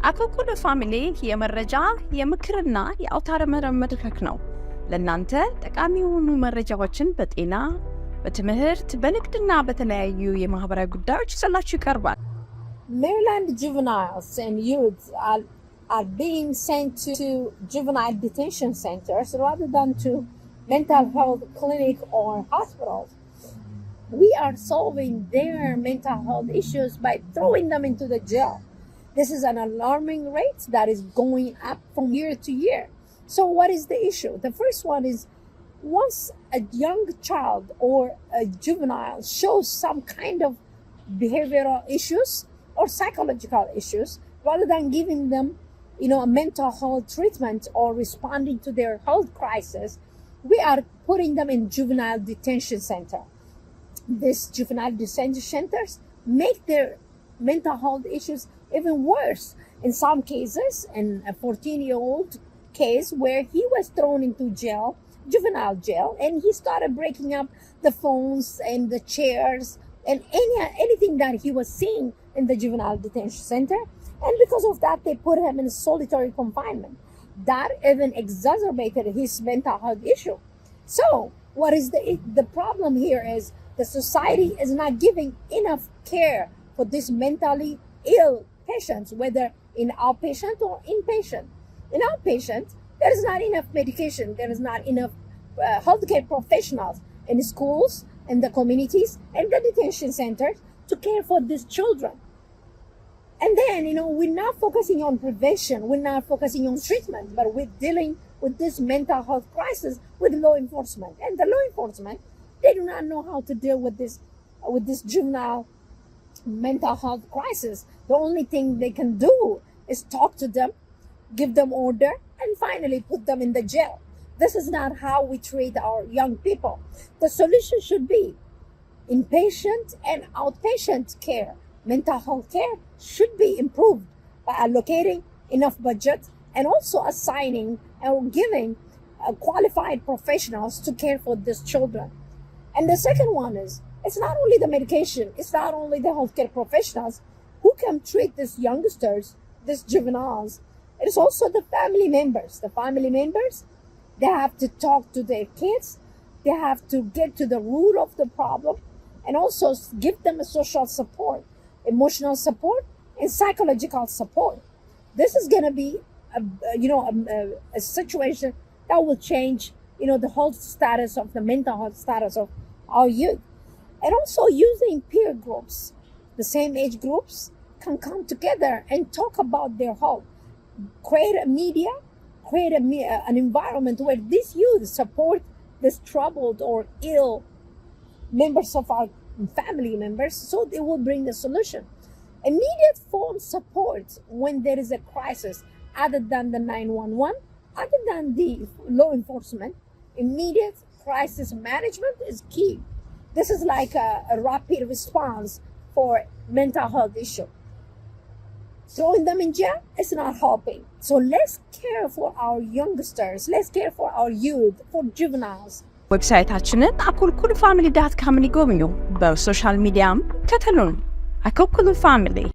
አኮኩሉ ፋሚሊ የመረጃ የምክርና የአውታረ መረብ መድረክ ነው። ለእናንተ ጠቃሚ የሆኑ መረጃዎችን በጤና፣ በትምህርት፣ በንግድና በተለያዩ የማህበራዊ ጉዳዮች ይዘላችሁ ይቀርባል። Maryland juveniles and youth are being sent to juvenile detention centers rather than to mental health clinic or hospitals. We are solving their mental health issues by throwing them into the jail. This is an alarming rate that is going up from year to year. So what is the issue? The first one is once a young child or a juvenile shows some kind of behavioral issues or psychological issues, rather than giving them, a mental health treatment or responding to their health crisis, we are putting them in juvenile detention center. These juvenile detention centers make their mental health issues even worse. In some cases, in a 14-year-old case where he was thrown into jail, juvenile jail, and he started breaking up the phones and the chairs and anything that he was seeing in the juvenile detention center. And because of that, they put him in solitary confinement. That even exacerbated his mental health issue. So what is the problem here is the society is not giving enough care for these mentally ill patients, whether in outpatient or inpatient. In outpatient, there is not enough medication. There is not enough healthcare professionals in the schools, in the communities, and the detention centers to care for these children. And then, we're not focusing on prevention. We're not focusing on treatment, but we're dealing with this mental health crisis with law enforcement. And the law enforcement, they do not know how to deal with this juvenile mental health crisis. The only thing they can do is talk to them, give them order, and finally put them in the jail. This is not how we treat our young people. The solution should be inpatient and outpatient care. Mental health care should be improved by allocating enough budget and also assigning or giving qualified professionals to care for these children. And the second one is, it's not only the medication, it's not only the healthcare professionals who can treat these youngsters, these juveniles. It is also the family members. The family members, they have to talk to their kids. They have to get to the root of the problem and also give them a social support, emotional support, and psychological support. This is going to be a situation that will change, the health status of the mental health status of our youth. And also using peer groups, the same age groups can come together and talk about their health. Create a media, an environment where these youth support these troubled or ill members of our family members, so they will bring the solution. Immediate phone support when there is a crisis, other than the 911, other than the law enforcement, immediate crisis management is key. This is like a rapid response for mental health issue. Throwing them in jail is not helping. So let's care for our youngsters. Let's care for our youth, for juveniles. ዌብሳይታችንን akulkulufamily.com ይጎብኙ። በሶሻል ሚዲያም ከተሉን። አኮኩሉ ፋሚሊ